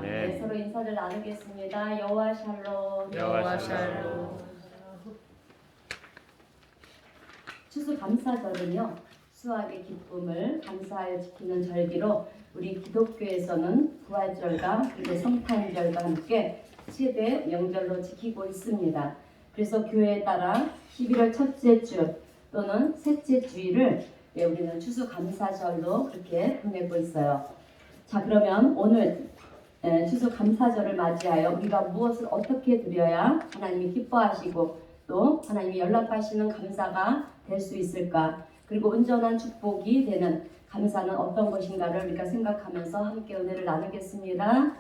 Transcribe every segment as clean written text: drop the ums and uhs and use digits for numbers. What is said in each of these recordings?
네, 서로 인사를 나누겠습니다. 여호와 샬롬. 여호와 샬롬. 추수감사절은요, 수확의 기쁨을 감사하여 지키는 절기로 우리 기독교에서는 부활절과 그리고 성탄절과 함께 최대 명절로 지키고 있습니다. 그래서 교회에 따라 11월 첫째 주 또는 셋째 주일을 우리는 추수감사절로 그렇게 보내고 있어요. 자, 그러면 오늘 추수감사절을 맞이하여 우리가 무엇을 어떻게 드려야 하나님이 기뻐하시고 또 하나님이 연락하시는 감사가 될 수 있을까? 그리고 온전한 축복이 되는 감사는 어떤 것인가를 우리가 생각하면서 함께 은혜를 나누겠습니다.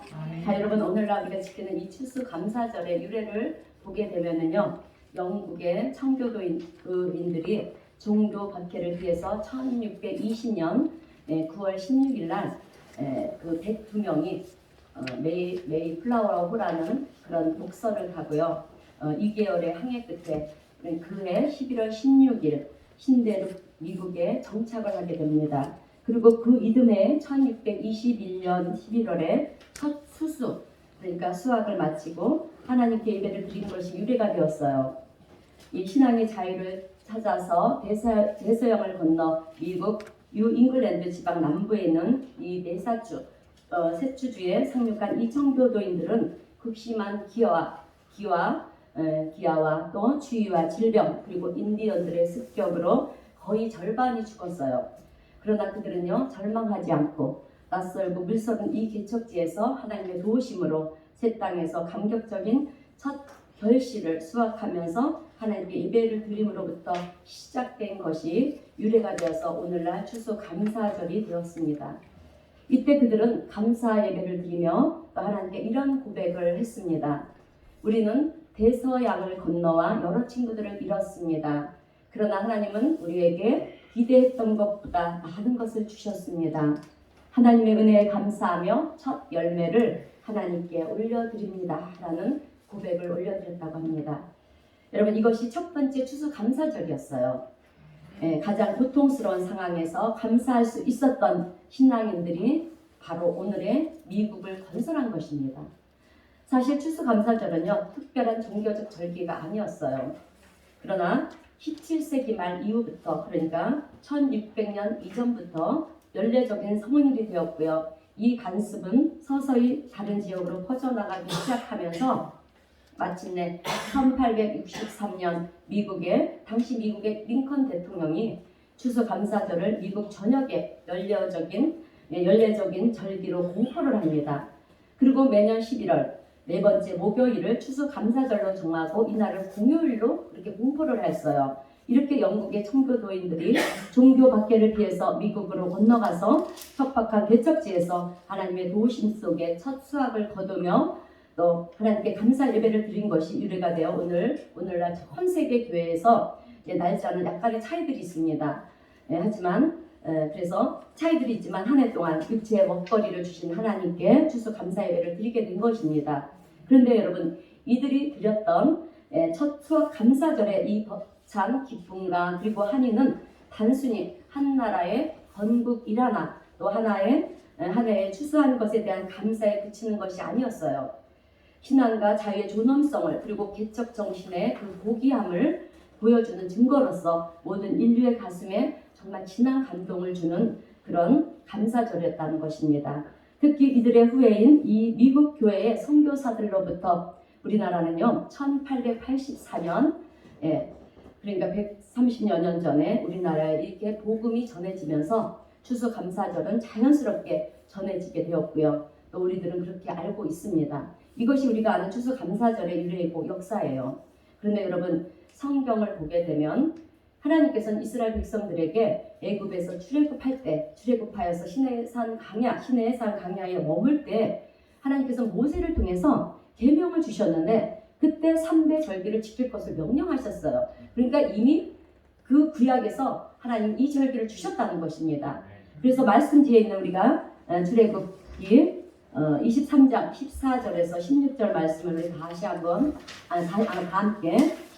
자, 여러분, 오늘날 우리가 지키는 이 추수감사절의 유래를 보게 되면은요, 영국의 청교도인들이 종교 박해를 위해서 1620년 9월 16일 날 그 102명이 메이 플라워호라는 그런 목선을 타고요. 2개월의 항해 끝에 그해 11월 16일 신대로 미국에 정착을 하게 됩니다. 그리고 그 이듬해 1621년 11월에 첫 수수, 그러니까 수학을 마치고 하나님께 예배를 드린 것이 유래가 되었어요. 이 신앙의 자유를 찾아서 대서양을 건너 미국 뉴잉글랜드 지방 남부에 있는 이 세추주에 상륙한 이 청교도인들은 극심한 기아와 또 추위와 질병 그리고 인디언들의 습격으로 거의 절반이 죽었어요. 그러나 그들은요, 절망하지 않고 낯설고 물서는 이 개척지에서 하나님의 도우심으로 새 땅에서 감격적인 첫 결실을 수확하면서 하나님께 예배를 드림으로부터 시작된 것이 유래가 되어서 오늘날 추수감사절이 되었습니다. 이때 그들은 감사 예배를 드리며 또 하나님께 이런 고백을 했습니다. 우리는 대서양을 건너와 여러 친구들을 잃었습니다. 그러나 하나님은 우리에게 기대했던 것보다 많은 것을 주셨습니다. 하나님의 은혜에 감사하며 첫 열매를 하나님께 올려드립니다. 라는 고백을 올려드렸다고 합니다. 여러분, 이것이 첫 번째 추수감사절이었어요. 가장 고통스러운 상황에서 감사할 수 있었던 신앙인들이 바로 오늘의 미국을 건설한 것입니다. 사실 추수감사절은요, 특별한 종교적 절기가 아니었어요. 그러나 17세기 말 이후부터, 그러니까 1600년 이전부터 연례적인 성인이 되었고요. 이 관습은 서서히 다른 지역으로 퍼져나가기 시작하면서 마침내 1863년 당시 미국의 링컨 대통령이 추수감사절을 미국 전역에 연례적인 절기로 공포를 합니다. 그리고 매년 11월 네 번째 목요일을 추수감사절로 정하고 이날을 공휴일로 이렇게 공포를 했어요. 이렇게 영국의 청교도인들이 종교 박해를 피해서 미국으로 건너가서 척박한 개척지에서 하나님의 도우심 속에 첫 수확을 거두며 또 하나님께 감사 예배를 드린 것이 유래가 되어 오늘날 전 세계 교회에서 날짜는 약간의 차이들이 있습니다. 하지만 그래서 차이들이 있지만 한 해 동안 육체의 먹거리를 주신 하나님께 추수감사 예배를 드리게 된 것입니다. 그런데 여러분, 이들이 드렸던 첫 수확 감사절의 이 벅찬 기쁨과 그리고 한의는 단순히 한 나라의 건국 일하나 또 한 해에 추수한 것에 대한 감사에 그치는 것이 아니었어요. 신앙과 자유의 존엄성을 그리고 개척 정신의 그 고귀함을 보여주는 증거로서 모든 인류의 가슴에 정말 진한 감동을 주는 그런 감사절이었다는 것입니다. 특히 이들의 후예인 이 미국 교회의 선교사들로부터 우리나라는요, 1884년 그러니까 130여 년 전에 우리나라에 이렇게 복음이 전해지면서 추수감사절은 자연스럽게 전해지게 되었고요. 또 우리들은 그렇게 알고 있습니다. 이것이 우리가 아는 추수감사절의 유래이고 역사예요. 그런데 여러분, 성경을 보게 되면 하나님께서는 이스라엘 백성들에게 애굽에서 출애굽하여서 시내산 강야에 머물 때 하나님께서 모세를 통해서 계명을 주셨는데 그때 3대 절기를 지킬 것을 명령하셨어요. 그러니까 이미 그 구약에서 하나님 이 절기를 주셨다는 것입니다. 그래서 말씀지에 있는 우리가 출애굽기 23장 14절에서 16절 말씀을 우리 다시 한번 다 함께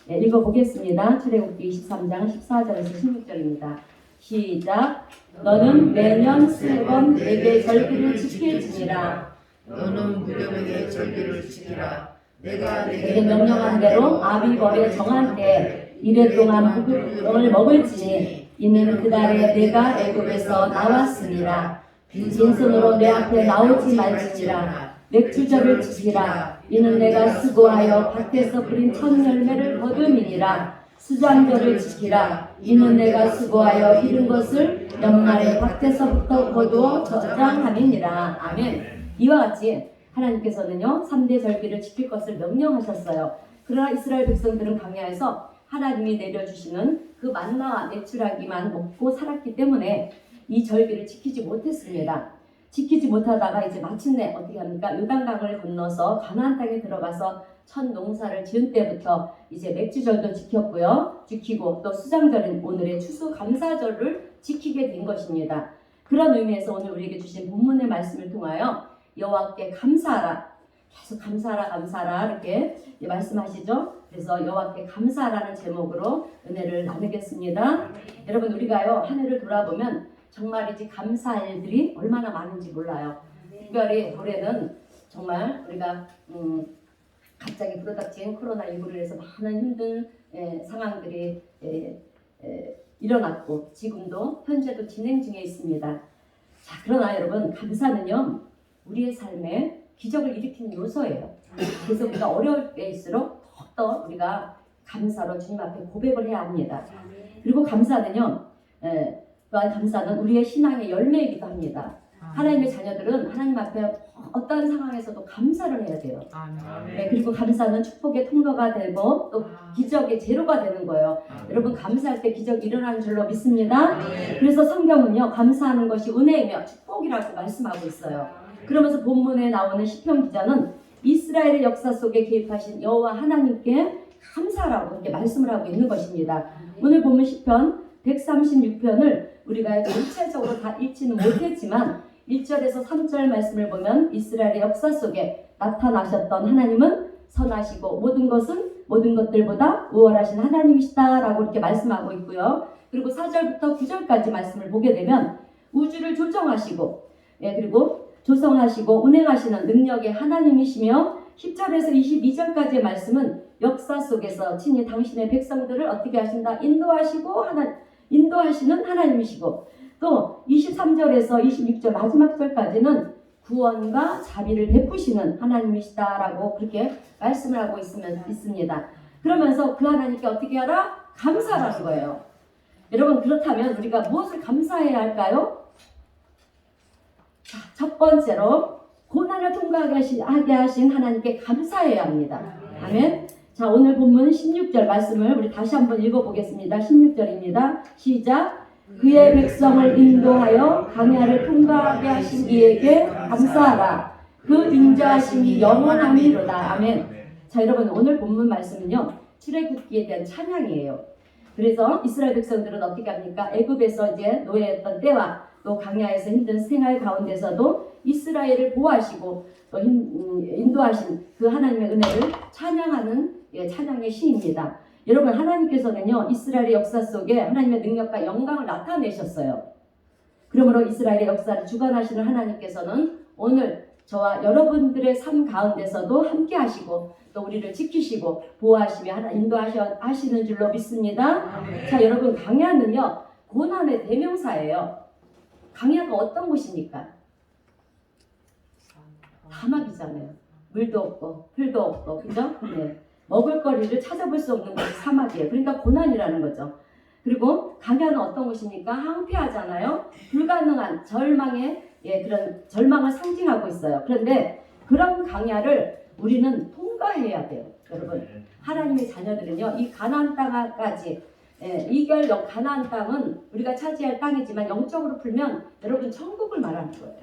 읽어보겠습니다. 출애굽기 23장 14절에서 16절입니다. 시작. 너는 매년 3번 내게 절기를 지킬지니라. 너는 무교병의 절기를 지키라. 내가 내게 명령한 대로 아비벌에 정한 때 이래 동안 무교병을 먹을지니 이는 그날에 내가 애굽에서 나왔으니라. 빈손으로 내 앞에 나오지 말지니라. 맥주절을 지키라. 이는 내가 수고하여 밭에서 뿌린 첫 열매를 거둠이니라. 수장절을 지키라. 이는 내가 수고하여 이른 것을 연말에 밭에서부터 거두어 저장함이니라. 아멘. 이와 같이 하나님께서는요 3대 절기를 지킬 것을 명령하셨어요. 그러나 이스라엘 백성들은 광야에서 하나님이 내려주시는 그 만나와 내추라기만 먹고 살았기 때문에 이 절기를 지키지 못했습니다. 지키지 못하다가 이제 마침내 어떻게 합니까? 요단강을 건너서 가나안 땅에 들어가서 첫 농사를 지은 때부터 이제 맥주절도 지키고 또 수장절인 오늘의 추수감사절을 지키게 된 것입니다. 그런 의미에서 오늘 우리에게 주신 본문의 말씀을 통하여 여호와께 감사하라. 계속 감사하라 이렇게 말씀하시죠. 그래서 여호와께 감사하라는 제목으로 은혜를 나누겠습니다. 여러분 우리가요 한 해를 돌아보면 정말이지 감사할 일들이 얼마나 많은지 몰라요. 특별히 올해는 정말 우리가 갑자기 불어닥친 코로나19로 인해서 많은 힘든 상황들이 일어났고 지금도 현재도 진행 중에 있습니다. 자, 그러나 여러분 감사는요 우리의 삶에 기적을 일으키는 요소예요. 그래서 우리가 어려울 때일수록 더욱더 우리가 감사로 주님 앞에 고백을 해야 합니다. 그리고 감사는요 또한 감사는 우리의 신앙의 열매이기도 합니다. 하나님의 자녀들은 하나님 앞에 어떤 상황에서도 감사를 해야 돼요. 네, 그리고 감사는 축복의 통로가 되고 또 기적의 재료가 되는 거예요. 여러분 감사할 때 기적이 일어나는 줄로 믿습니다. 그래서 성경은요 감사하는 것이 은혜이며 축복이라고 말씀하고 있어요. 그러면서 본문에 나오는 시편 기자는 이스라엘의 역사 속에 개입하신 여호와 하나님께 감사라고 이렇게 말씀을 하고 있는 것입니다. 오늘 보면 시편 136편을 우리가 전체적으로 다 읽지는 못했지만 1절에서 3절 말씀을 보면 이스라엘의 역사 속에 나타나셨던 하나님은 선하시고 모든 것들보다 우월하신 하나님이시다 라고 이렇게 말씀하고 있고요. 그리고 4절부터 9절까지 말씀을 보게 되면 우주를 조정하시고 그리고 조성하시고 운행하시는 능력의 하나님이시며 10절에서 22절까지의 말씀은 역사 속에서 친히 당신의 백성들을 어떻게 하신다? 인도하시는 하나님이시고 또 23절에서 26절 마지막 절까지는 구원과 자비를 베푸시는 하나님이시다라고 그렇게 말씀을 하고 있습니다. 그러면서 그 하나님께 어떻게 하라? 감사라는 거예요. 여러분 그렇다면 우리가 무엇을 감사해야 할까요? 자, 첫 번째로 고난을 통과하게 하신 하나님께 감사해야 합니다. 아멘. 자, 오늘 본문 16절 말씀을 우리 다시 한번 읽어보겠습니다. 16절입니다. 시작. 그의 백성을 인도하여 광야를 통과하게 하신 이에게 감사하라. 그 인자하심이 영원함이로다. 아멘. 자, 여러분 오늘 본문 말씀은요 출애굽기에 대한 찬양이에요. 그래서 이스라엘 백성들은 어떻게 합니까? 애굽에서 이제 노예했던 때와 또 광야에서 힘든 생활 가운데서도 이스라엘을 보호하시고 또 인도하신 그 하나님의 은혜를 찬양하는 찬양의 시입니다. 여러분 하나님께서는요 이스라엘의 역사 속에 하나님의 능력과 영광을 나타내셨어요. 그러므로 이스라엘의 역사를 주관하시는 하나님께서는 오늘 저와 여러분들의 삶 가운데서도 함께 하시고 또 우리를 지키시고 보호하시며 인도하시는 줄로 믿습니다. 자, 여러분 광야는요 고난의 대명사예요. 광야가 어떤 곳입니까? 사막이잖아요. 물도 없고 풀도 없고 그죠? 네. 먹을거리를 찾아볼 수 없는 곳이 사막이에요. 그러니까 고난이라는 거죠. 그리고 광야는 어떤 곳입니까? 황폐하잖아요. 불가능한 절망의 그런 절망을 상징하고 있어요. 그런데 그런 광야를 우리는 통과해야 돼요. 여러분 하나님의 자녀들은요 이 가나안 땅까지 이결 가나안 땅은 우리가 차지할 땅이지만 영적으로 풀면 여러분 천국을 말하는 거예요.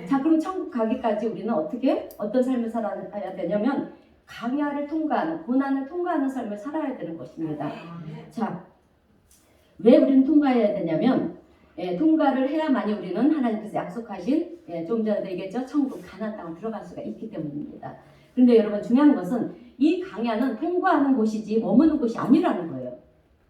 자, 그럼 천국 가기까지 우리는 어떤 삶을 살아야 되냐면 광야를 통과하는 고난을 통과하는 삶을 살아야 되는 것입니다. 자, 왜 우리는 통과해야 되냐면 통과를 해야만이 우리는 하나님께서 약속하신 좀 전에 얘기했죠 천국 가나안 땅을 들어갈 수가 있기 때문입니다. 그런데 여러분 중요한 것은 이 광야는 통과하는 곳이지 머무는 곳이 아니라는 거예요.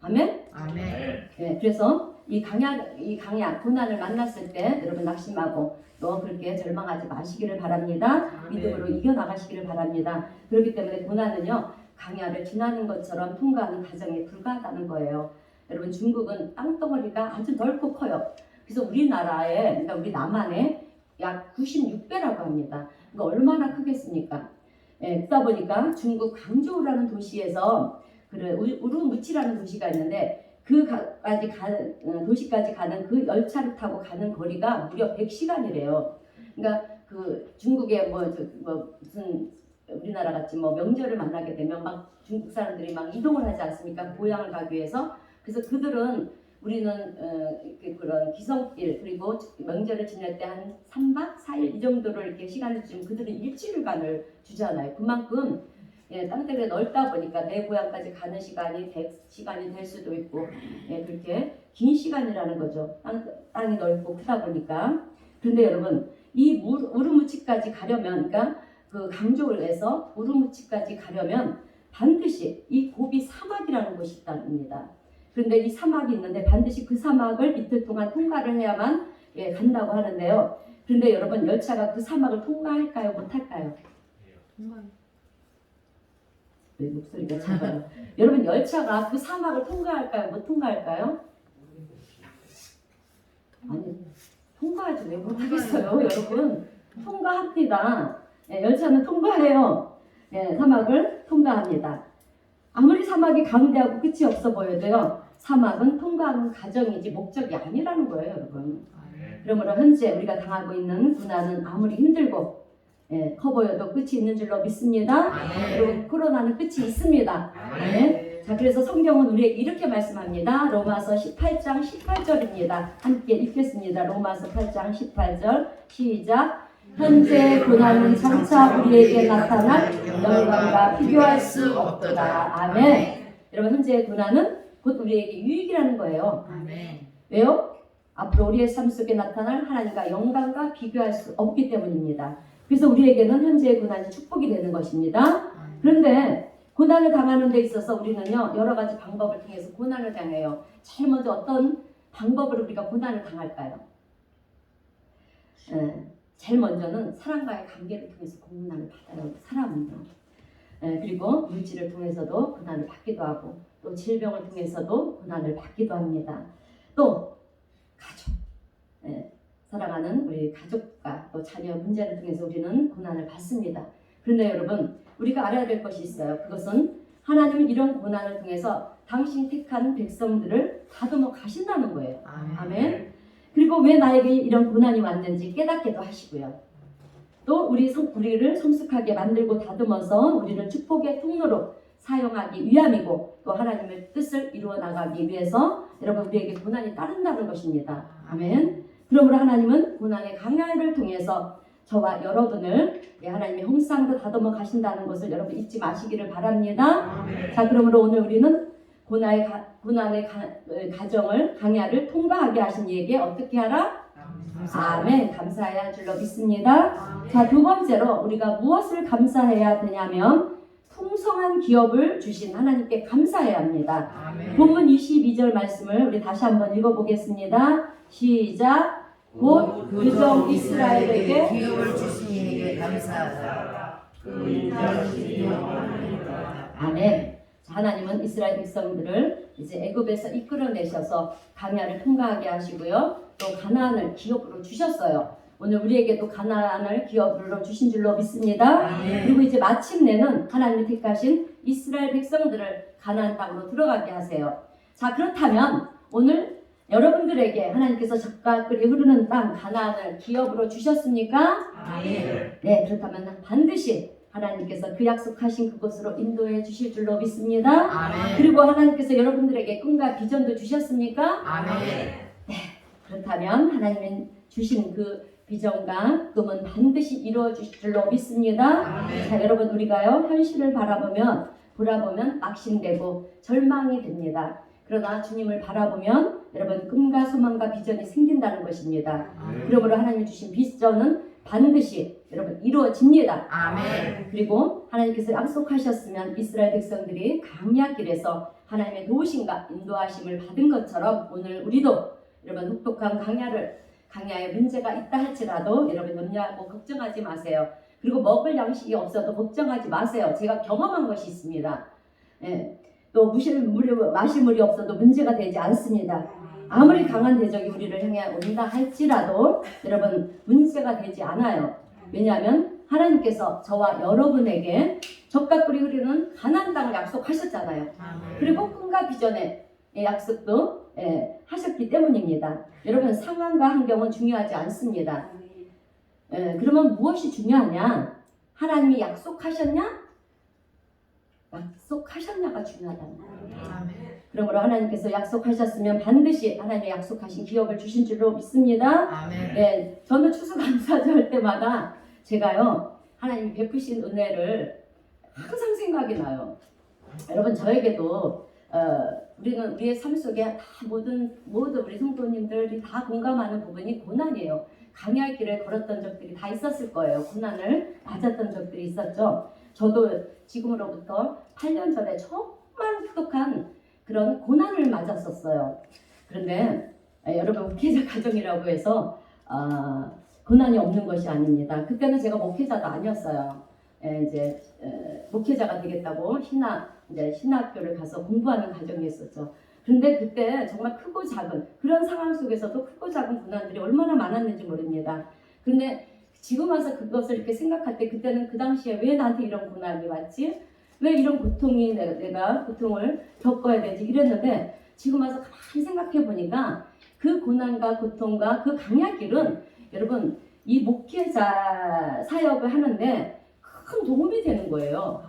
아멘? 아멘. 그래서 이 강약, 고난을 만났을 때 여러분 낙심하고 또 그렇게 절망하지 마시기를 바랍니다. 믿음으로 이겨나가시기를 바랍니다. 그렇기 때문에 고난은요, 강야를 지나는 것처럼 통과하는 과정에 불과하다는 거예요. 여러분, 중국은 땅덩어리가 아주 넓고 커요. 그래서 우리나라에, 그러니까 우리 남한에 약 96배라고 합니다. 그러니까 얼마나 크겠습니까? 예, 그러다 보니까 중국 강조우라는 도시에서 우루무치라는 도시가 있는데 도시까지 가는 그 열차를 타고 가는 거리가 무려 100시간이래요. 그러니까 그 중국의 무슨 우리나라 같이 명절을 만나게 되면 막 중국 사람들이 막 이동을 하지 않습니까? 고향을 가기 위해서. 그래서 그들은 우리는 그런 기성길 그리고 명절을 지낼 때 한 3박 4일 이 정도를 이렇게 시간을 주면 그들은 일주일간을 주잖아요. 그만큼 땅덩이가 넓다 보니까 내 고향까지 가는 시간이 100시간이 될 수도 있고 그렇게 긴 시간이라는 거죠. 땅이 넓고 크다 보니까. 그런데 여러분, 이 우루무치까지 가려면, 그러니까 그 강조에서 우루무치까지 가려면 반드시 이 고비 사막이라는 곳이 있답니다. 그런데 이 사막이 있는데 반드시 그 사막을 이틀 동안 통과를 해야만 간다고 하는데요. 그런데 여러분, 열차가 그 사막을 통과할까요? 못할까요? 왜 목소리가 작아요? 여러분, 열차가 그 사막을 통과할까요? 못 통과할까요? 아니, 통과하지 왜 못하겠어요, 여러분? 통과합니다. 열차는 통과해요. 사막을 통과합니다. 아무리 사막이 강대하고 끝이 없어 보여도요, 사막은 통과하는 과정이지 목적이 아니라는 거예요, 여러분. 그러므로 현재 우리가 당하고 있는 고난은 아무리 힘들고 커 보여도 끝이 있는 줄로 믿습니다. 그리고 코로나는 끝이 있습니다. 자, 그래서 성경은 우리에게 이렇게 말씀합니다. 로마서 18장 18절입니다. 함께 읽겠습니다. 로마서 8장 18절 시작. 현재 고난은 장차 우리에게 나타날 영광과 비교할 수 없도다. 아멘. 여러분, 현재의 고난은 곧 우리에게 유익이라는 거예요. 아멘. 왜요? 앞으로 우리의 삶 속에 나타날 하나님과 영광과 비교할 수 없기 때문입니다. 그래서 우리에게는 현재의 고난이 축복이 되는 것입니다. 그런데 고난을 당하는 데 있어서 우리는요, 여러 가지 방법을 통해서 고난을 당해요. 제일 먼저 어떤 방법으로 우리가 고난을 당할까요? 제일 먼저는 사람과의 관계를 통해서 고난을 받아요. 사람은요. 그리고 물질을 통해서도 고난을 받기도 하고, 또 질병을 통해서도 고난을 받기도 합니다. 또 가족, 사랑하는 우리 가족과 또 자녀 문제를 통해서 우리는 고난을 받습니다. 그런데 여러분, 우리가 알아야 될 것이 있어요. 그것은 하나님은 이런 고난을 통해서 당신 택한 백성들을 다듬어 가신다는 거예요. 아멘. 그리고 왜 나에게 이런 고난이 왔는지 깨닫게도 하시고요. 또 우리를 성숙하게 만들고 다듬어서 우리를 축복의 통로로 사용하기 위함이고, 또 하나님의 뜻을 이루어 나가기 위해서 여러분, 우리에게 고난이 따른다는 것입니다. 아멘. 그러므로 하나님은 고난의 강야를 통해서 저와 여러분을 하나님의 형상으로 다듬어 가신다는 것을 여러분 잊지 마시기를 바랍니다. 아멘. 자, 그러므로 오늘 우리는 고난의 가정을, 강야를 통과하게 하신 이에게 어떻게 하라? 아멘. 감사해야 할 줄로 믿습니다. 자, 두 번째로 우리가 무엇을 감사해야 되냐면 풍성한 기업을 주신 하나님께 감사해야 합니다. 아멘. 본문 22절 말씀을 우리 다시 한번 읽어보겠습니다. 시작. 곧 그종 이스라엘에게 기업을 주신 이에게 감사하라. 그 인자하심이 영원하니라. 아멘. 자, 하나님은 이스라엘 백성들을 이제 애굽에서 이끌어내셔서 강야를 통과하게 하시고요. 또 가나안을 기업으로 주셨어요. 오늘 우리에게도 가나안을 기업으로 주신 줄로 믿습니다. 아멘. 그리고 이제 마침내는 하나님이 택하신 이스라엘 백성들을 가나안 땅으로 들어가게 하세요. 자, 그렇다면 오늘 여러분들에게 하나님께서 젖과 꿀이 흐르는 땅 가나안을 기업으로 주셨습니까? 아멘. 네, 그렇다면 반드시 하나님께서 그 약속하신 그곳으로 인도해 주실 줄로 믿습니다. 아멘. 그리고 하나님께서 여러분들에게 꿈과 비전도 주셨습니까? 아멘. 그렇다면 하나님이 주신 그 비전과 꿈은 반드시 이루어 주실 줄로 믿습니다. 아멘. 자, 여러분, 우리가요 현실을 바라보면 낙심되고 절망이 됩니다. 그러나 주님을 바라보면 여러분 꿈과 소망과 비전이 생긴다는 것입니다. 아멘. 그러므로 하나님이 주신 비전은 반드시 여러분 이루어집니다. 아멘. 그리고 하나님께서 약속하셨으면 이스라엘 백성들이 강야길에서 하나님의 도우심과 인도하심을 받은 것처럼 오늘 우리도 여러분 혹독한 강야에 문제가 있다 할지라도 여러분 염려하고 걱정하지 마세요. 그리고 먹을 양식이 없어도 걱정하지 마세요. 제가 경험한 것이 있습니다. 예, 또 마실 물이 없어도 문제가 되지 않습니다. 아무리 강한 대적이 우리를 향해 온다 할지라도 여러분 문제가 되지 않아요. 왜냐하면 하나님께서 저와 여러분에게 젖과 꿀이 흐르는 가나안 땅을 약속하셨잖아요. 아멘. 그리고 꿈과 비전의 약속도 하셨기 때문입니다. 여러분 상황과 환경은 중요하지 않습니다. 그러면 무엇이 중요하냐? 하나님이 약속하셨냐? 약속하셨냐가 중요하다는 거예요. 아멘. 그러므로 하나님께서 약속하셨으면 반드시 하나님의 약속하신 기업을 주신 줄로 믿습니다. 아멘. 네, 저는 추수감사절 때마다 제가요 하나님이 베푸신 은혜를 항상 생각이 나요. 여러분 저에게도 우리는 우리의 삶 속에 다 모든 우리 성도님들이 다 공감하는 부분이 고난이에요. 강야의 길을 걸었던 적들이 다 있었을 거예요. 고난을 맞았던 적들이 있었죠. 저도 지금으로부터 8년 전에 정말 혹독한 그런 고난을 맞았었어요. 그런데 여러분 목회자 가정이라고 해서 고난이 없는 것이 아닙니다. 그때는 제가 목회자도 아니었어요. 이제 목회자가 되겠다고 신학교를 가서 공부하는 과정이 있었죠. 그런데 그때 정말 크고 작은 그런 상황 속에서도 크고 작은 고난들이 얼마나 많았는지 모릅니다. 그런데 지금 와서 그것을 이렇게 생각할 때 그때는 그 당시에 왜 나한테 이런 고난이 왔지? 왜 이런 고통이 내가 고통을 겪어야 되지? 이랬는데 지금 와서 가만히 생각해 보니까 그 고난과 고통과 그 강야길은 여러분 이 목회자 사역을 하는데 큰 도움이 되는 거예요.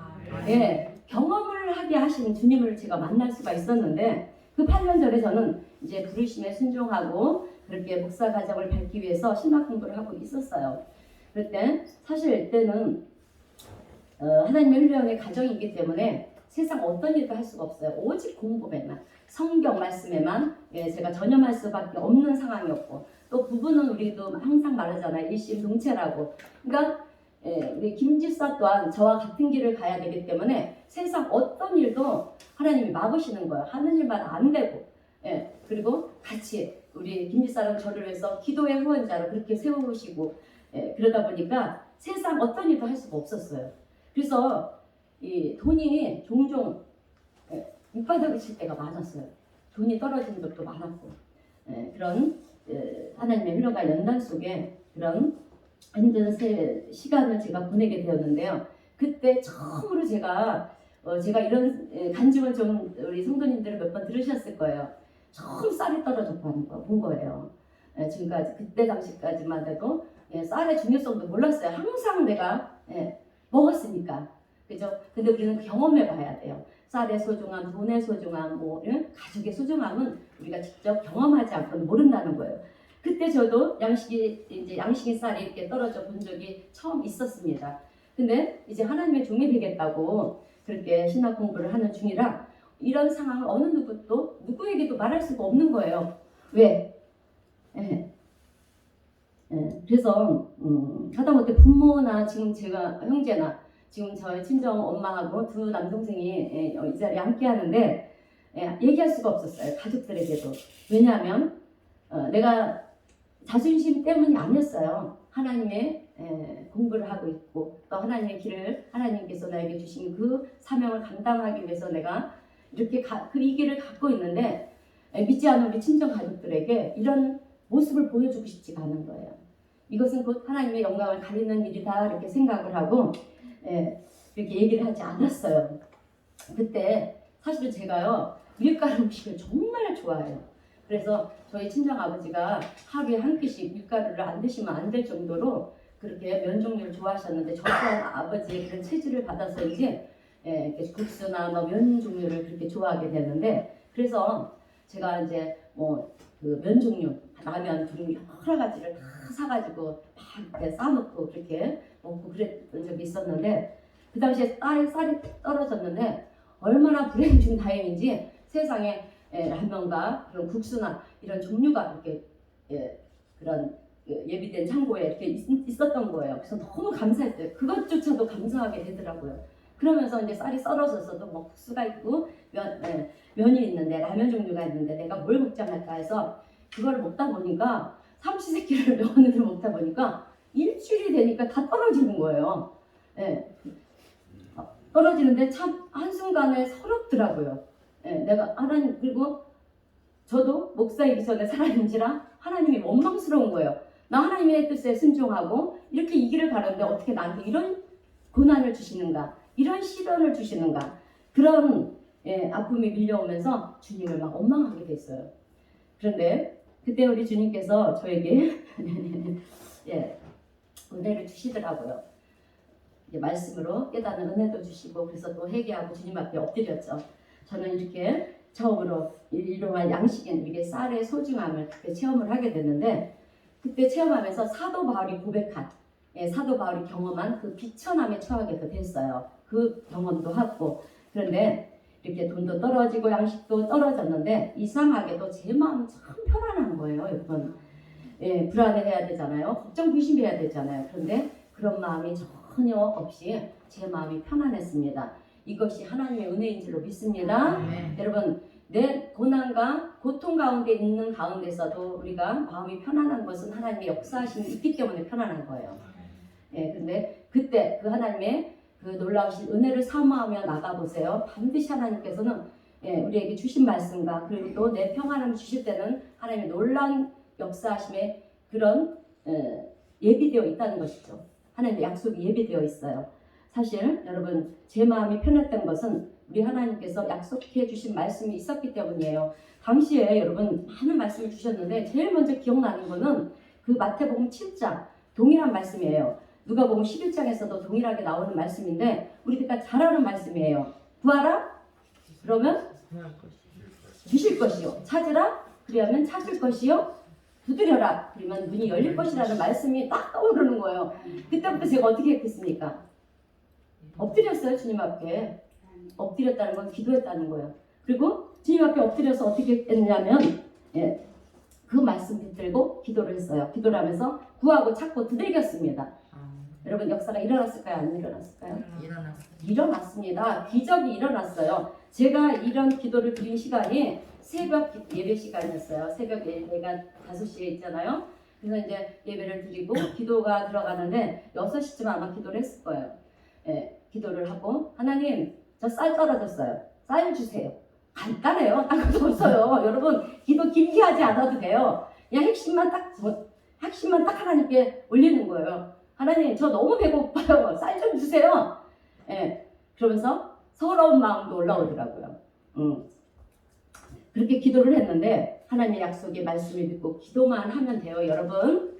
예, 경험을 하게 하신 주님을 제가 만날 수가 있었는데 그 8년 전에 저는 이제 부르심에 순종하고 그렇게 목사 과정을 밟기 위해서 신학 공부를 하고 있었어요. 그럴 때 사실 이때는 하나님의 훈련의 가정이기 때문에 세상 어떤 일도 할 수가 없어요. 오직 공부에만 성경 말씀에만 제가 전념할 수밖에 없는 상황이었고 또 부부는 우리도 항상 말하잖아요. 일심동체라고. 그러니까 우리 김지사 또한 저와 같은 길을 가야 되기 때문에 세상 어떤 일도 하나님이 막으시는 거예요. 하는 일만 안 되고 그리고 같이 우리 김지사는 저를 위해서 기도의 후원자로 그렇게 세우시고 그러다 보니까 세상 어떤 일도 할 수가 없었어요. 그래서 이 돈이 종종 밑바닥을 칠 때가 많았어요. 돈이 떨어진 적도 많았고 그런 하나님의 훈련과 연단 속에 그런 힘든 시간을 제가 보내게 되었는데요. 그때 처음으로 제가 이런 간증을 좀 우리 성도님들 몇 번 들으셨을 거예요. 처음 쌀이 떨어졌다는 거 본 거예요. 지금까지 그때 당시까지만 해도 쌀의 중요성도 몰랐어요. 항상 내가 먹었으니까. 그죠? 근데 우리는 경험해 봐야 돼요. 쌀의 소중함, 돈의 소중함, 가족의 소중함은 우리가 직접 경험하지 않고는 모른다는 거예요. 그때 저도 양식의 쌀이 이렇게 떨어져 본 적이 처음 있었습니다. 근데 이제 하나님의 종이 되겠다고 그렇게 신학 공부를 하는 중이라 이런 상황을 어느 누구에게도 말할 수가 없는 거예요. 왜? 그래서 하다못해 부모나 지금 제가 형제나 지금 저희 친정 엄마하고 두 남동생이 이 자리에 함께 하는데 얘기할 수가 없었어요. 가족들에게도. 왜냐하면 내가 자존심 때문이 아니었어요. 하나님의 공부를 하고 있고 또 하나님의 길을 하나님께서 나에게 주신 그 사명을 감당하기 위해서 내가 이렇게 이 길을 갖고 있는데 믿지 않은 우리 친정 가족들에게 이런 모습을 보여주고 싶지가 않은 거예요. 이것은 곧 하나님의 영광을 가리는 일이다 이렇게 생각을 하고 이렇게 얘기를 하지 않았어요. 그때 사실은 제가요 밀가루 음식을 정말 좋아해요. 그래서 저희 친정 아버지가 하루에 한 끼씩 밀가루를 안 드시면 안 될 정도로 그렇게 면 종류를 좋아하셨는데 저 또한 아버지의 그런 체질을 받아서인지 국수나 면 종류를 그렇게 좋아하게 되는데 그래서 제가 이제 그 면 종류 라면 종류 여러 가지를 다 사가지고 막 이렇게 싸놓고 그렇게 먹고 그랬던 적이 있었는데 그 당시에 쌀이 떨어졌는데 얼마나 불행 중 다행인지 세상에 라면과 그런 국수나 이런 종류가 이렇게 그런 예비된 창고에 이렇게 있었던 거예요. 그래서 너무 감사했어요. 그것조차도 감사하게 되더라고요. 그러면서 이제 쌀이 썰어져서도 뭐 국수가 있고 면이 있는데 라면 종류가 있는데 내가 뭘 걱정할까 해서 그걸 먹다 보니까 삼시세끼를 면을 먹다 보니까 일주일이 되니까 다 떨어지는 거예요. 예. 떨어지는데 참 한순간에 서럽더라고요. 예, 내가 하나님, 그리고 저도 목사이기 전에 사람인지라 하나님이 원망스러운 거예요. 나 하나님의 뜻에 순종하고 이렇게 이 길을 가는데 어떻게 나한테 이런 고난을 주시는가, 이런 시련을 주시는가, 그런 아픔이 밀려오면서 주님을 막 원망하게 됐어요. 그런데 그때 우리 주님께서 저에게 은혜를 주시더라고요. 이제 말씀으로 깨닫는 은혜도 주시고, 그래서 또 회개하고 주님 앞에 엎드렸죠. 저는 이렇게 처음으로 이러한 양식인 이게 쌀의 소중함을 그때 체험을 하게 됐는데, 그때 체험하면서 사도 바울이 고백한, 사도 바울이 경험한 그 비천함에 처하게 됐어요. 그 경험도 하고. 그런데 이렇게 돈도 떨어지고 양식도 떨어졌는데 이상하게도 제 마음은 참 편안한 거예요, 여러분. 불안해해야 되잖아요. 걱정 불심해야 되잖아요. 그런데 그런 마음이 전혀 없이 제 마음이 편안했습니다. 이것이 하나님의 은혜인 줄로 믿습니다. 여러분, 내 고난과 고통 가운데 있는 가운데서도 우리가 마음이 편안한 것은 하나님의 역사하심이 있기 때문에 편안한 거예요. 근데 그때 그 하나님의 그 놀라우신 은혜를 사모하며 나가보세요. 반드시 하나님께서는 우리에게 주신 말씀과 그리고 또 내 평안함을 주실 때는 하나님의 놀라운 역사하심의 그런 예비되어 있다는 것이죠. 하나님의 약속이 예비되어 있어요. 사실 여러분, 제 마음이 편했던 것은 우리 하나님께서 약속해 주신 말씀이 있었기 때문이에요. 당시에 여러분 많은 말씀을 주셨는데 제일 먼저 기억나는 거는 그 마태복음 7장 동일한 말씀이에요. 누가복음 11장에서도 동일하게 나오는 말씀인데 우리가 잘 아는 말씀이에요. 구하라? 그러면 주실 것이요. 찾으라? 그리하면 찾을 것이요. 두드려라. 그러면 문이 열릴 것이라는 말씀이 딱 떠오르는 거예요. 그때부터 제가 어떻게 했겠습니까? 엎드렸어요, 주님 앞에. 엎드렸다는 건 기도했다는 거예요. 그리고 주님 앞에 엎드려서 어떻게 했냐면 그 말씀 붙들고 기도를 했어요. 기도를 하면서 구하고 찾고 두들겼습니다. 여러분, 역사가 일어났을까요? 안 일어났을까요? 일어났습니다. 기적이 일어났어요. 제가 이런 기도를 드린 시간이 새벽 예배 시간이었어요. 새벽 예배가 5시에 있잖아요. 그래서 이제 예배를 드리고 기도가 들어가는데 6시쯤 아마 기도를 했을 거예요. 기도를 하고 하나님, 저 쌀 떨어졌어요. 쌀 주세요. 간단해요. 딱 없어요. 여러분, 기도 길게 하지 않아도 돼요. 그냥 핵심만 딱 하나님께 올리는 거예요. 하나님, 저 너무 배고파요. 쌀 좀 주세요. 그러면서 서러운 마음도 올라오더라고요. 그렇게 기도를 했는데 하나님의 약속의 말씀을 믿고 기도만 하면 돼요, 여러분.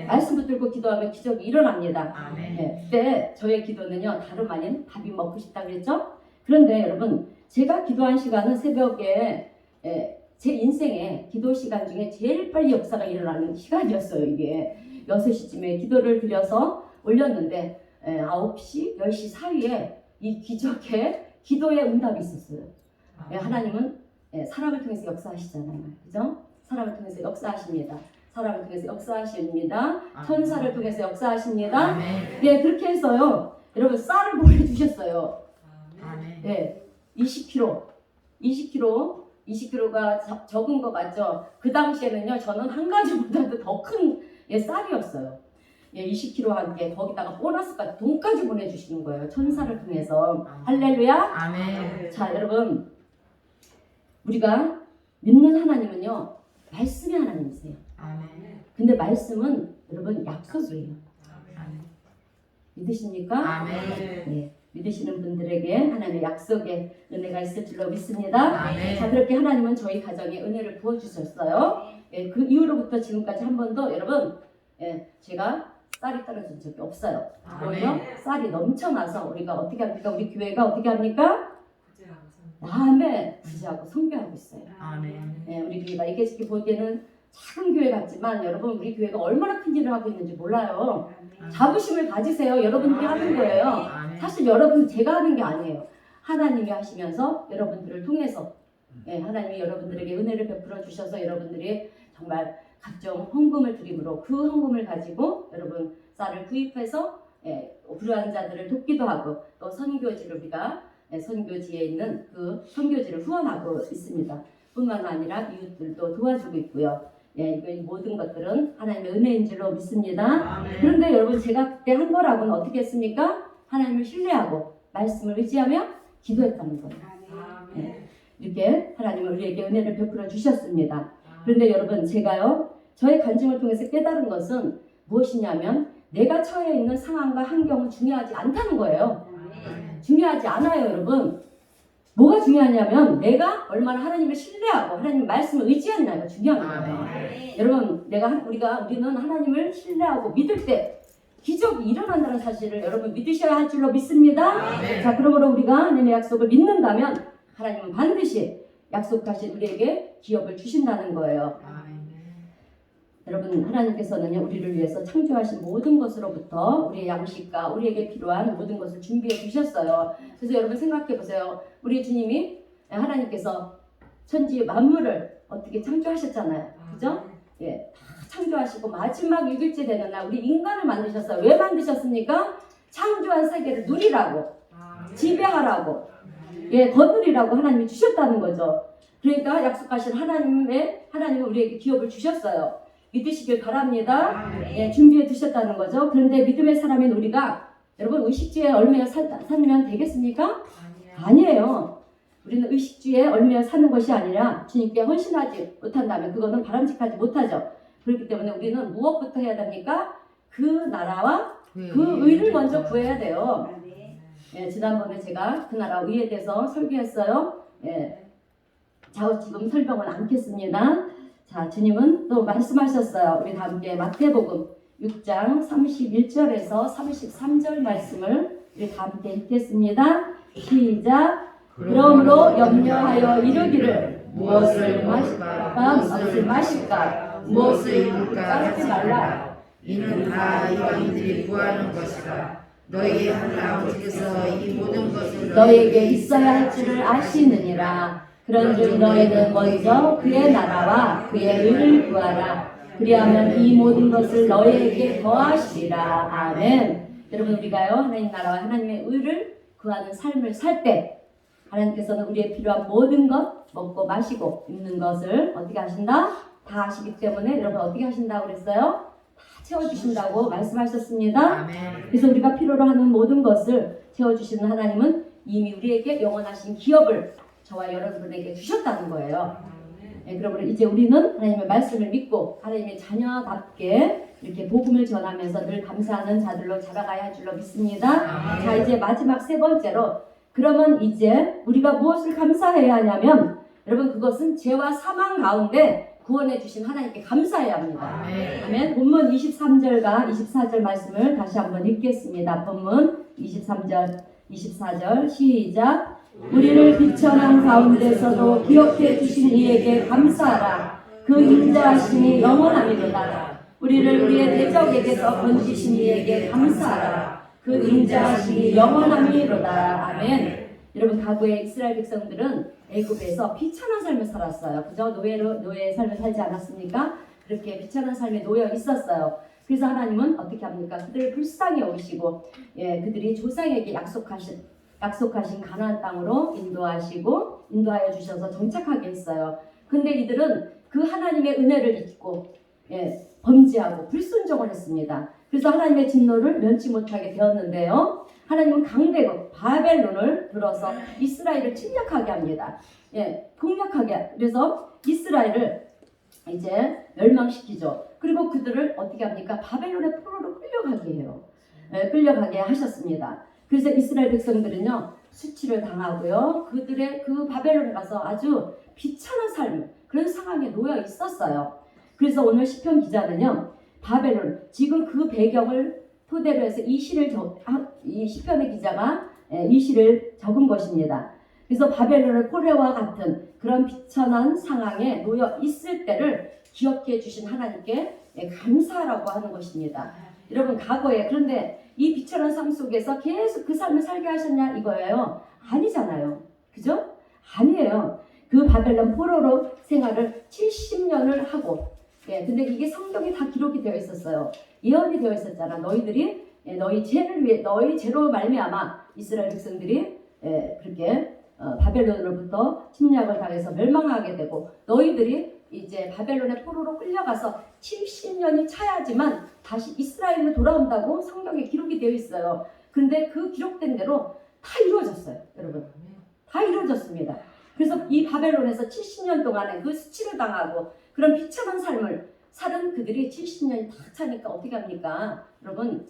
말씀 붙들고 기도하면 기적이 일어납니다. 그때 저의 기도는요, 다름 아닌 밥이 먹고 싶다 그랬죠? 그런데 여러분, 제가 기도한 시간은 새벽에 제 인생의 기도 시간 중에 제일 빨리 역사가 일어나는 시간이었어요. 이게 6시쯤에 기도를 드려서 올렸는데 9시, 10시 사이에 이 기적의 기도의 응답이 있었어요. 하나님은 사람을 통해서 역사하시잖아요. 그죠? 사람을 통해서 역사하십니다. 사람을 통해서 역사하십니다. 천사를 통해서 역사하십니다. 네, 그렇게 해서요. 여러분, 쌀을 보내주셨어요. 20kg가 적은 것 같죠? 그 당시에는요, 저는 한 가지보다도 더 큰 쌀이었어요. 20kg 함께 거기다가 보너스까지 돈까지 보내주시는 거예요. 천사를 통해서. 할렐루야. 자, 여러분, 우리가 믿는 하나님은요, 말씀의 하나님이세요. 근데 말씀은 여러분 약속이에요. 믿으십니까? 네. 믿으시는 분들에게 하나님의 약속의 은혜가 있을 줄로 믿습니다. 자, 그렇게 하나님은 저희 가정에 은혜를 부어주셨어요. 그 이후로부터 지금까지 한 번도 여러분, 제가 쌀이 떨어진 적이 없어요. 오히려 쌀이 넘쳐나서 우리가 어떻게 합니까? 우리 교회가 어떻게 합니까? 다음에 부지하고 성교하고 있어요. 우리 교회가 이게 보기에는 작은 교회 같지만 여러분, 우리 교회가 얼마나 큰 일을 하고 있는지 몰라요. 자부심을 가지세요. 여러분들이 하는 거예요. 사실 여러분, 제가 하는 게 아니에요. 하나님이 하시면서 여러분들을 통해서 하나님이 여러분들에게 은혜를 베풀어 주셔서 여러분들이 정말 각종 헌금을 드림으로 그 헌금을 가지고 여러분 쌀을 구입해서 불우한 자들을 돕기도 하고 또 선교지를 우리가 선교지에 있는 그 선교지를 후원하고 있습니다. 뿐만 아니라 이웃들도 도와주고 있고요. 이 모든 것들은 하나님의 은혜인 줄로 믿습니다. 그런데 여러분 제가 그때 한 거라고는 어떻게 했습니까? 하나님을 신뢰하고 말씀을 의지하며 기도했다는 거예요. 이렇게 하나님은 우리에게 은혜를 베풀어 주셨습니다. 그런데 여러분 제가요 저의 간증을 통해서 깨달은 것은 무엇이냐면 내가 처해 있는 상황과 환경은 중요하지 않다는 거예요. 중요하지 않아요 여러분. 뭐가 중요하냐면 내가 얼마나 하나님을 신뢰하고 하나님 말씀을 의지하느냐가 중요한 거예요. 여러분 우리는 하나님을 신뢰하고 믿을 때 기적이 일어난다는 사실을 여러분 믿으셔야 할 줄로 믿습니다. 자 그러므로 우리가 하나님의 약속을 믿는다면 하나님은 반드시 약속하신 우리에게 기업을 주신다는 거예요. 여러분 하나님께서는요 우리를 위해서 창조하신 모든 것으로부터 우리의 양식과 우리에게 필요한 모든 것을 준비해 주셨어요. 그래서 여러분 생각해 보세요. 우리 주님이 하나님께서 천지 만물을 어떻게 창조하셨잖아요. 그죠? 다 창조하시고 마지막 6일째 되는 날 우리 인간을 만드셨어요. 왜 만드셨습니까? 창조한 세계를 누리라고 지배하라고 거느리라고 하나님이 주셨다는 거죠. 그러니까 약속하신 하나님은 우리에게 기업을 주셨어요. 믿으시길 바랍니다. 준비해 두셨다는 거죠. 그런데 믿음의 사람인 우리가 여러분 의식주에 얽매여 살면 되겠습니까? 아니에요. 우리는 의식주에 얽매여 사는 것이 아니라 주님께 헌신하지 못한다면 그거는 바람직하지 못하죠. 그렇기 때문에 우리는 무엇부터 해야 됩니까? 그 나라와 그 의를 먼저 구해야 돼요. 지난번에 제가 그 나라 의에 대해서 설교했어요. 지금 설명은 않겠습니다. 자, 주님은 또 말씀하셨어요. 우리 다 함께 마태복음 6장 31절에서 33절 말씀을 우리 다 함께 읽겠습니다. 시작. 그러므로 염려하여 이르기를 무엇을 마실까 무엇을 입을까 하지 말라. 이는 다 이방인들이 구하는 것이라. 너희 하나님 아버지께서 이 모든 것을 너에게 있어야 할 줄을 아시느니라. 그런즉 너희는 먼저 그의 나라와 그의 의를 구하라. 그리하면 이 모든 것을 너희에게 더하시리라. 아멘. 여러분 우리가요 하나님 나라와 하나님의 의를 구하는 삶을 살 때 하나님께서는 우리의 필요한 모든 것 먹고 마시고 입는 것을 어떻게 하신다? 다 하시기 때문에 여러분 어떻게 하신다고 그랬어요? 다 채워주신다고 말씀하셨습니다. 그래서 우리가 필요로 하는 모든 것을 채워주시는 하나님은 이미 우리에게 영원하신 기업을 저와 여러분에게 주셨다는 거예요. 그러므로 이제 우리는 하나님의 말씀을 믿고 하나님의 자녀답게 이렇게 복음을 전하면서 늘 감사하는 자들로 자라가야 할 줄로 믿습니다. 자 이제 마지막 세 번째로 그러면 이제 우리가 무엇을 감사해야 하냐면 여러분 그것은 죄와 사망 가운데 구원해 주신 하나님께 감사해야 합니다. 아멘. 본문 23절과 24절 말씀을 다시 한번 읽겠습니다. 본문 23절 24절 시작. 우리를 비천한 가운데서도 기억해 주신 이에게 감사하라. 그 인자하심이 영원함이로다. 우리를 우리의 대적에게서 건지신 이에게 감사하라. 그 인자하심이 영원함이로다. 아멘. 여러분 과거에 이스라엘 백성들은 애굽에서 비천한 삶을 살았어요. 그죠? 노예의 삶을 살지 않았습니까? 그렇게 비천한 삶에 놓여 있었어요. 그래서 하나님은 어떻게 합니까? 그들을 불쌍히 여기시고 그들이 조상에게 약속하신 가나안 땅으로 인도하여 주셔서 정착하게 했어요. 근데 이들은 그 하나님의 은혜를 잊고 범죄하고 불순종을 했습니다. 그래서 하나님의 진노를 면치 못하게 되었는데요. 하나님은 강대국 바벨론을 들어서 이스라엘을 침략하게 합니다. 폭력하게. 그래서 이스라엘을 이제 멸망시키죠. 그리고 그들을 어떻게 합니까? 바벨론의 포로로 끌려가게 해요. 끌려가게 하셨습니다. 그래서 이스라엘 백성들은요 수치를 당하고요 그들의 그 바벨론에 가서 아주 비참한 삶 그런 상황에 놓여 있었어요. 그래서 오늘 시편 기자는요 바벨론 지금 그 배경을 토대로 해서 이 시편의 기자가 이 시를 적은 것입니다. 그래서 바벨론의 포로와 같은 그런 비천한 상황에 놓여 있을 때를 기억해 주신 하나님께 감사하라고 하는 것입니다. 여러분 과거에 그런데 이 비천한 삶 속에서 계속 그 삶을 살게 하셨냐 이거예요. 아니잖아요. 그죠? 아니에요. 그 바벨론 포로로 생활을 70년을 하고 예, 근데 이게 성경에 다 기록이 되어 있었어요. 예언이 되어 있었잖아. 너희들이 너희 죄를 위해 너희 죄로 말미암아 이스라엘 백성들이 그렇게 바벨론으로부터 침략을 당해서 멸망하게 되고 너희들이 이제 바벨론의 포로로 끌려가서 70년이 차야지만 다시 이스라엘로 돌아온다고 성경에 기록이 되어 있어요. 그런데 그 기록된 대로 다 이루어졌어요, 여러분. 다 이루어졌습니다. 그래서 이 바벨론에서 70년 동안에 그 수치를 당하고 그런 비참한 삶을 살은 그들이 70년이 다 차니까 어떻게 합니까? 여러분,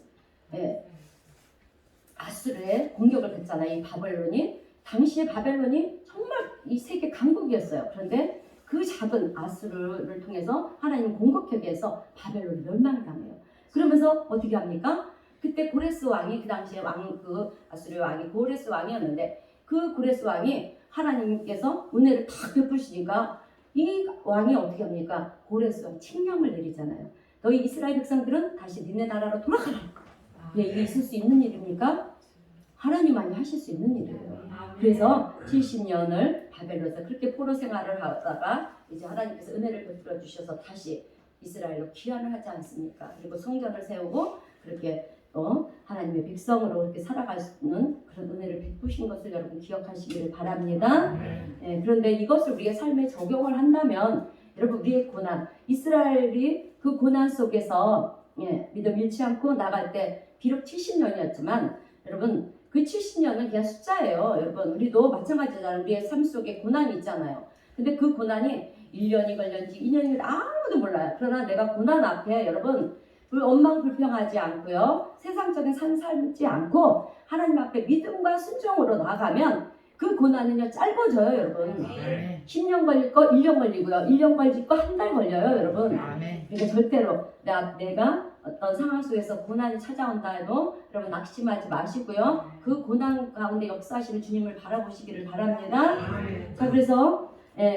아수르의 공격을 했잖아요. 이 바벨론이. 당시에 바벨론이 정말 이 세계 강국이었어요. 그런데 그 작은 아수르를 통해서 하나님 공격하기 위해서 바벨론이 멸망을 당해요. 그러면서 어떻게 합니까? 그때 고레스 왕이 그 당시에 그 아수르 왕이 고레스 왕이었는데 그 고레스 왕이 하나님께서 은혜를 탁 베푸시니까 이 왕이 어떻게 합니까? 고레스 왕 칙령을 내리잖아요. 너희 이스라엘 백성들은 다시 니네 나라로 돌아가라. 왜 이게 있을 수 있는 일입니까? 하나님만이 하실 수 있는 일이에요. 그래서 70년을 바벨론에서 그렇게 포로 생활을 하다가 이제 하나님께서 은혜를 베풀어 주셔서 다시 이스라엘로 귀환을 하지 않습니까? 그리고 성전을 세우고 그렇게 하나님의 백성으로 그렇게 살아갈 수 있는 그런 은혜를 베푸신 것을 여러분 기억하시기를 바랍니다. 그런데 이것을 우리의 삶에 적용을 한다면 여러분 우리의 고난, 이스라엘이 그 고난 속에서 믿음 잃지 않고 나갈 때 비록 70년이었지만 여러분 그 70년은 그냥 숫자예요. 여러분 우리도 마찬가지잖아요. 우리의 삶 속에 고난이 있잖아요. 근데 그 고난이 1년이 걸렸는지 2년이 걸렸는지 아무도 몰라요. 그러나 내가 고난 앞에 여러분 원망불평하지 않고요. 세상적인 삶 살지 않고 하나님 앞에 믿음과 순종으로 나아가면 그 고난은요 짧아져요, 여러분. 10년 걸릴 거 1년 걸리고요. 1년 걸릴 거 한 달 걸려요, 여러분. 그러니까 절대로 내가 어떤 상황 속에서 고난이 찾아온다 해도 여러분 낙심하지 마시고요. 그 고난 가운데 역사하시는 주님을 바라보시기를 바랍니다. 자, 그래서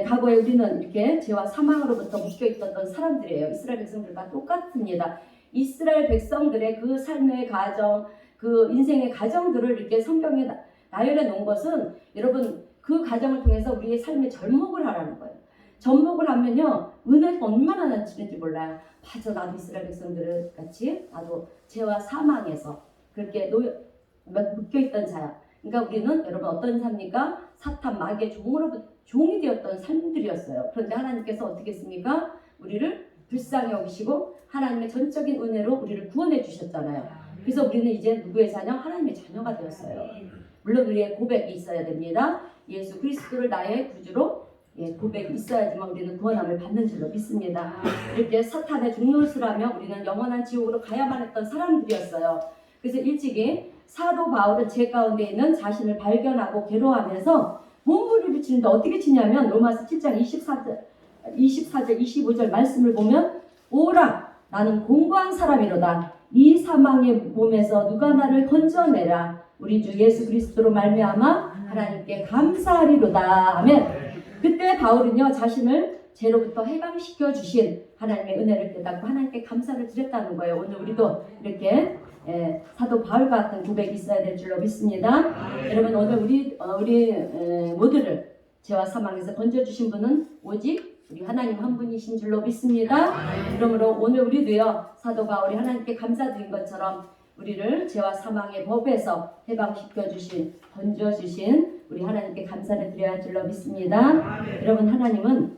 과거에 우리는 이렇게 죄와 사망으로부터 묶여있었던 사람들이에요. 이스라엘 백성들과 똑같습니다. 이스라엘 백성들의 그 삶의 가정, 그 인생의 가정들을 이렇게 성경에 나열해 놓은 것은 여러분 그 가정을 통해서 우리의 삶에 접목을 하라는 거예요. 접목을 하면요 은혜가 얼마나 넘치는지 몰라요. 맞아, 나도 이스라엘 백성들 같이 나도 죄와 사망에서 그렇게 묶여있던 자야. 그러니까 우리는 여러분 어떤 삶입니까? 사탄 마귀의 종이 되었던 삶들이었어요. 그런데 하나님께서 어떻게 했습니까? 우리를 불쌍히 여기시고 하나님의 전적인 은혜로 우리를 구원해 주셨잖아요. 그래서 우리는 이제 누구의 자녀? 하나님의 자녀가 되었어요. 물론 우리의 고백이 있어야 됩니다. 예수 그리스도를 나의 구주로 고백이 있어야지만 우리는 구원함을 받는 줄로 믿습니다. 이렇게 사탄의 종노릇을 하며 우리는 영원한 지옥으로 가야만 했던 사람들이었어요. 그래서 일찍이 사도 바울은 죄 가운데 있는 자신을 발견하고 괴로워하면서 몸부림을 치는데 어떻게 치냐면 로마서 7장 24절 25절 말씀을 보면 오라 나는 공고한 사람이로다 이 사망의 몸에서 누가 나를 건져내라 우리 주 예수 그리스도로 말미암아 하나님께 감사하리로다. 아멘. 그때 바울은요 자신을 죄로부터 해방시켜 주신 하나님의 은혜를 깨닫고 하나님께 감사를 드렸다는 거예요. 오늘 우리도 이렇게 사도 바울과 같은 고백이 있어야 될 줄로 믿습니다. 여러분 오늘 우리 모두를 죄와 사망에서 건져주신 분은 오직 우리 하나님 한 분이신 줄로 믿습니다. 그러므로 오늘 우리도요 사도 바울이 하나님께 감사드린 것처럼 우리를 죄와 사망의 법에서 해방시켜 주신 건져주신 우리 하나님께 감사를 드려야 할 줄로 믿습니다. 여러분 하나님은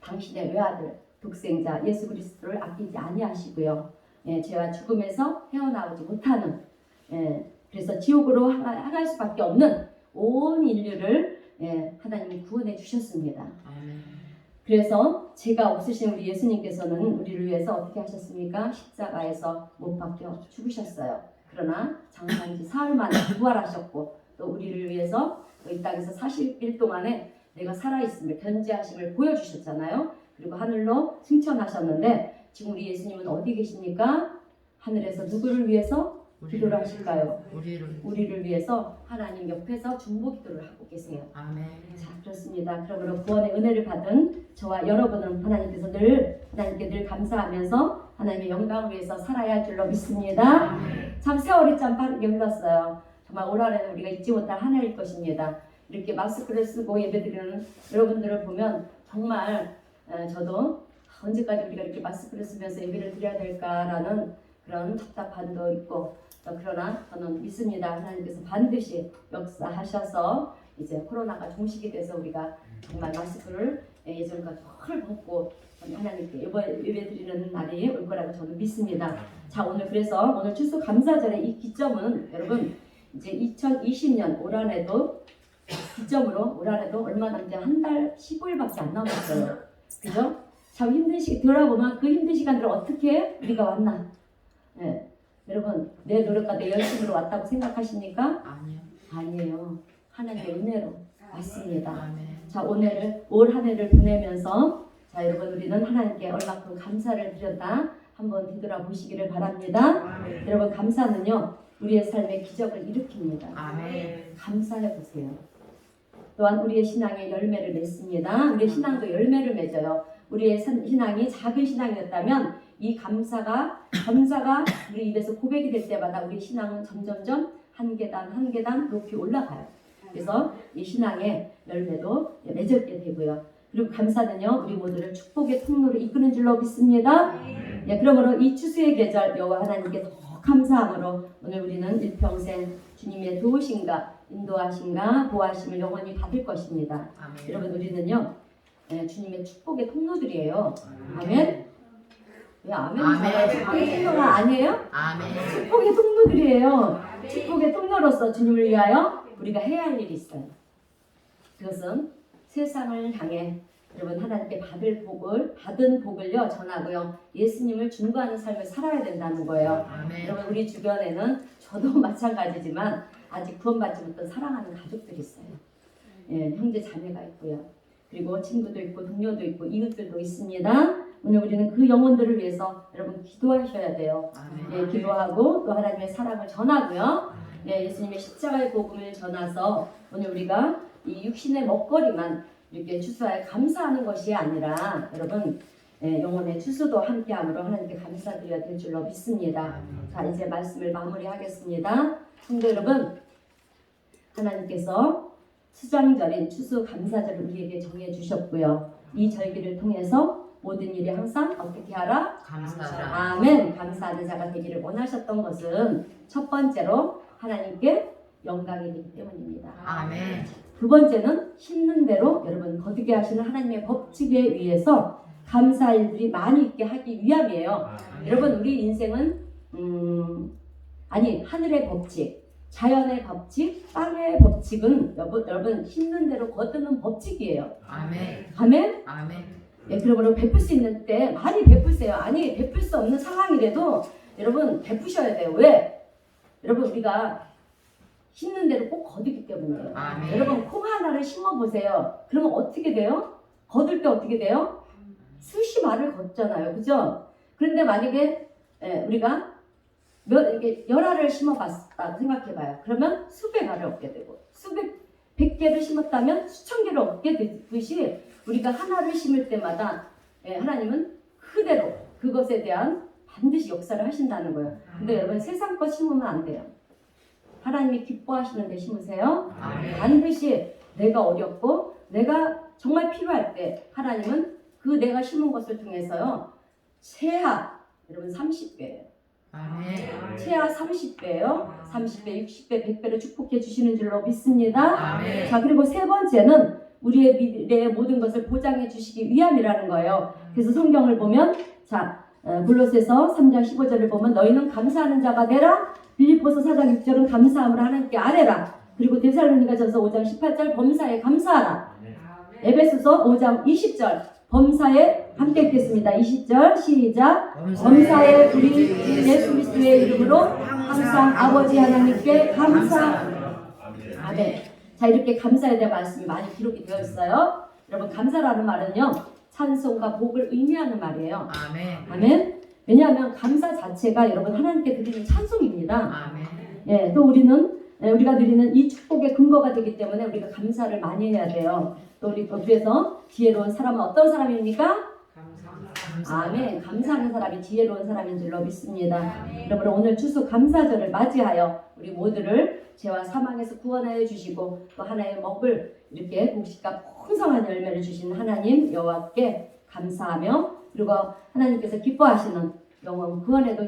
당신의 외아들 독생자 예수 그리스도를 아끼지 아니하시고요. 죄와 죽음에서 헤어나오지 못하는 그래서 지옥으로 향할 수밖에 없는 온 인류를 하나님이 구원해 주셨습니다. 그래서 죄가 없으신 우리 예수님께서는 우리를 위해서 어떻게 하셨습니까? 십자가에서 못 박혀 죽으셨어요. 그러나 장사한 지 사흘 만에 부활하셨고 또 우리를 위해서 이 땅에서 40일 동안에 내가 살아있음을 견지하심을 보여주셨잖아요. 그리고 하늘로 승천하셨는데 지금 우리 예수님은 어디 계십니까? 하늘에서 누구를 위해서 기도를 하실까요? 우리를 위해서 하나님 옆에서 중보 기도를 하고 계세요. 아멘. 자, 그렇습니다. 그러므로 구원의 은혜를 받은 저와 여러분은 하나님께서 하나님께 늘 감사하면서 하나님의 영광을 위해서 살아야 할 줄로 믿습니다. 아멘. 참 세월이 참 빠르게 흘렀어요. 정말 올 한해는 우리가 잊지 못할 한 해일 것입니다. 이렇게 마스크를 쓰고 예배드리는 여러분들을 보면 정말 저도 언제까지 우리가 이렇게 마스크를 쓰면서 예배를 드려야 될까라는 그런 답답함도 있고 그러나 저는 믿습니다. 하나님께서 반드시 역사하셔서 이제 코로나가 종식이 돼서 우리가 정말 마스크를 예전과 헐 벗고 하나님께 예배 드리는 날이 올 거라고 저는 믿습니다. 자, 오늘 그래서 오늘 추수감사절의 이 기점은 여러분 이제 2020년 올 한해도 기점으로 올 한해도 얼마 남지 한 달 15일밖에 안 남았어요. 그죠? 참 힘든 시기 돌아보면 그 힘든 시간들을 어떻게 우리가 왔나? 네. 여러분 내 노력과 내 열심으로 왔다고 생각하십니까? 아니요. 아니에요. 하나님의 은혜로 왔습니다. 아멘. 자, 오늘 올 한 해를 보내면서 자, 여러분 우리는 하나님께 얼마큼 감사를 드렸다 한번 뒤돌아보시기를 바랍니다. 아멘. 여러분 감사는요 우리의 삶의 기적을 일으킵니다. 아멘. 감사해 보세요. 또한 우리의 신앙에 열매를 맺습니다. 우리의 신앙도 열매를 맺어요. 우리의 신앙이 작은 신앙이었다면 이 감사가 우리 입에서 고백이 될 때마다 우리 신앙은 점점점 한 계단 한 계단 높이 올라가요. 그래서 이 신앙의 열매도 맺게 되고요. 그리고 감사는요 우리 모두를 축복의 통로로 이끄는 줄로 믿습니다. 예, 그러므로 이 추수의 계절 여호와 하나님께 더 감사함으로 오늘 우리는 일평생 주님의 도우심과 인도하심과 보호하심을 영원히 받을 것입니다. 아멘. 여러분 우리는요 주님의 축복의 통로들이에요. 아멘. 왜 아멘이 잘해요? 축복의 통로가 아니에요? 아멘. 축복의 통로들이에요. 축복의 통로로서 주님을 위하여 우리가 해야 할 일이 있어요. 그것은 세상을 향해 여러분 하나님께 받은 복을요 전하고요 예수님을 중보하는 삶을 살아야 된다는 거예요. 아멘. 여러분 우리 주변에는 저도 마찬가지지만 아직 구원받지 못한 사랑하는 가족들이 있어요. 예, 형제 자매가 있고요. 그리고 친구도 있고 동료도 있고 이웃들도 있습니다. 오늘 우리는 그 영혼들을 위해서 여러분 기도하셔야 돼요. 예, 기도하고 또 하나님의 사랑을 전하고요. 예, 예수님의 십자가의 복음을 전해서 오늘 우리가 이 육신의 먹거리만 이렇게 추수하여 감사하는 것이 아니라 여러분 영혼의 추수도 함께함으로 하나님께 감사드려야 될 줄로 믿습니다. 자, 이제 말씀을 마무리하겠습니다. 성도 여러분, 하나님께서 수장절인 추수감사절을 우리에게 정해 주셨고요. 이 절기를 통해서 모든 일이 항상 어떻게 하라? 감사하라. 아멘. 감사하는 자가 되기를 원하셨던 것은 첫 번째로 하나님께 영광이 되기 때문입니다. 아멘. 두 번째는 힘든 대로 여러분 거두게 하시는 하나님의 법칙에 의해서 감사할 일들이 많이 있게 하기 위함이에요. 여러분 우리 인생은 하늘의 법칙, 자연의 법칙, 땅의 법칙은 여러분 힘든 대로 거두는 법칙이에요. 아멘. 아멘? 아멘. 예, 그러므로 베풀 수 있는 때 많이 베푸세요. 베풀 수 없는 상황이라도 여러분 베푸셔야 돼요. 왜? 여러분 우리가 심는 대로 꼭 거두기 때문이에요. 아멘. 여러분 콩 하나를 심어보세요. 그러면 어떻게 돼요? 거둘 때 어떻게 돼요? 수십 알을 걷잖아요. 그죠? 그런데 만약에 우리가 이렇게 10알을 심어봤다고 생각해봐요. 그러면 수백 알을 얻게 되고 100개를 심었다면 수천 개를 얻게 되듯이 우리가 하나를 심을 때마다 하나님은 그대로 그것에 대한 반드시 역사를 하신다는 거예요. 근데 여러분 세상 거 심으면 안 돼요. 하나님이 기뻐하시는 데 심으세요. 아멘. 반드시 내가 어렵고 내가 정말 필요할 때 하나님은 그 내가 심은 것을 통해서요. 최하 여러분 30배예요. 아멘. 최하 30배예요. 30배, 60배, 100배를 축복해 주시는 줄로 믿습니다. 아멘. 자, 그리고 세 번째는 우리의 미래의 모든 것을 보장해 주시기 위함이라는 거예요. 그래서 성경을 보면 골로새서 3장 15절을 보면 너희는 감사하는 자가 되라. 빌립보서 4장 6절은 감사함으로 하나님께 아뢰라. 그리고 데살로니가전서 5장 18절 범사에 감사하라. 에베소서 5장 20절 범사에 함께 읽겠습니다. 20절 시작. 범사에 우리 예수 그리스도의 이름으로 항상 아버지 하나님께 감사하라. 아멘. 자, 이렇게 감사에 대한 말씀이 많이 기록이 되어 있어요. 여러분 감사라는 말은요 찬송과 복을 의미하는 말이에요. 아멘. 아멘. 왜냐하면 감사 자체가 여러분 하나님께 드리는 찬송입니다. 아멘. 예, 또 우리가 드리는 이 축복의 근거가 되기 때문에 우리가 감사를 많이 해야 돼요. 또 그래서 지혜로운 사람은 어떤 사람입니까? 아멘. 감사하는 사람이 지혜로운 사람인 줄로 믿습니다. 여러분 오늘 추수 감사절을 맞이하여 우리 모두를 죄와 사망에서 구원하여 주시고 또 하나의 먹을 이렇게 곡식과 풍성한 열매를 주신 하나님 여호와께 감사하며 그리고 하나님께서 기뻐하시는 영혼 구원에도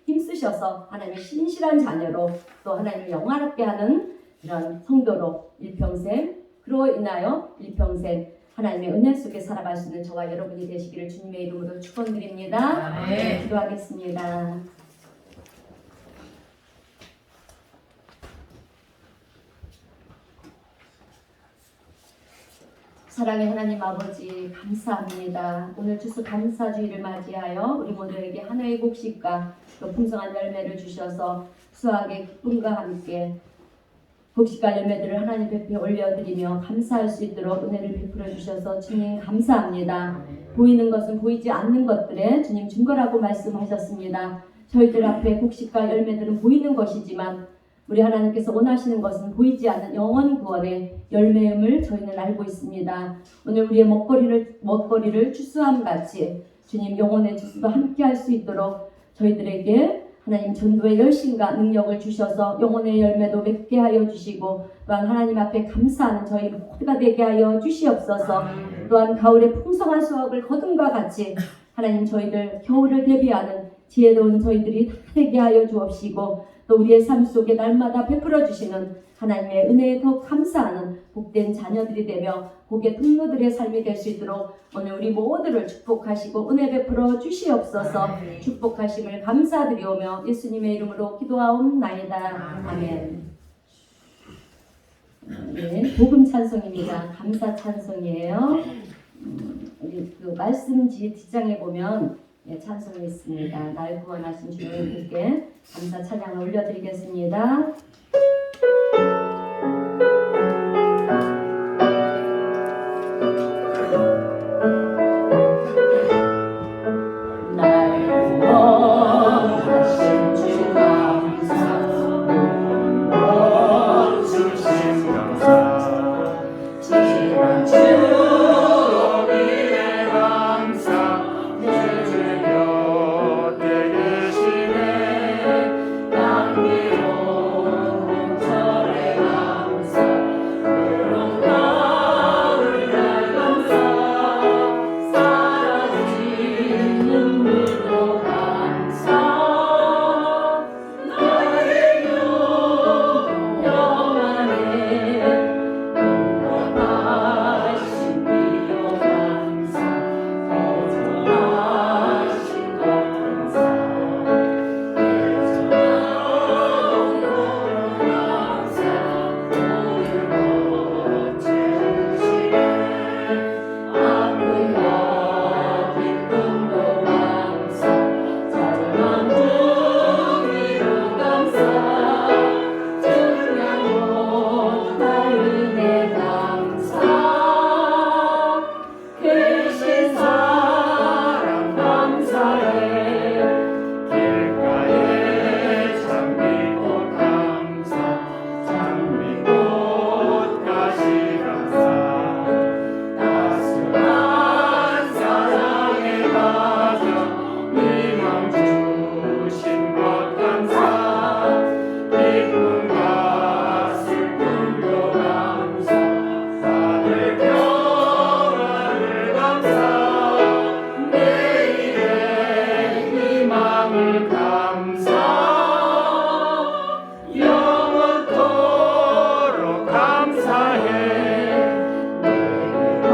힘쓰셔서 하나님의 신실한 자녀로 또 하나님을 영화롭게 하는 이런 성도로 그로 인하여 일평생 하나님의 은혜 속에 살아갈 수 있는 저와 여러분이 되시기를 주님의 이름으로 축원드립니다. 아멘. 기도하겠습니다. 사랑의 하나님 아버지 감사합니다. 오늘 주수 감사주의를 맞이하여 우리 모두에게 하나의 곡식과 또 풍성한 열매를 주셔서 수확의 기쁨과 함께 곡식과 열매들을 하나님 앞에 올려드리며 감사할 수 있도록 은혜를 베풀어 주셔서 주님 감사합니다. 보이는 것은 보이지 않는 것들에 주님 증거라고 말씀하셨습니다. 저희들 앞에 곡식과 열매들은 보이는 것이지만 우리 하나님께서 원하시는 것은 보이지 않는 영원 구원의 열매임을 저희는 알고 있습니다. 오늘 우리의 먹거리를 추수함 같이 주님 영혼의 추수도 함께 할 수 있도록 저희들에게 하나님 전도의 열심과 능력을 주셔서 영혼의 열매도 맺게 하여 주시고 또한 하나님 앞에 감사하는 저희 모두가 되게 하여 주시옵소서. 또한 가을의 풍성한 수확을 거둠과 같이 하나님 저희들 겨울을 대비하는 지혜로운 저희들이 다 되게 하여 주옵시고 또 우리의 삶 속에 날마다 베풀어 주시는 하나님의 은혜에 더 감사하는 복된 자녀들이 되며 복의 통로들의 삶이 될 수 있도록 오늘 우리 모두를 축복하시고 은혜 베풀어 주시옵소서. 축복하심을 감사드리오며 예수님의 이름으로 기도하옵나이다. 아멘. 네, 복음 찬송입니다. 감사 찬송이에요. 우리 그 말씀 뒷장에 보면 찬송이 있습니다. 날 구원하신 주님께 감사 찬양을 올려드리겠습니다.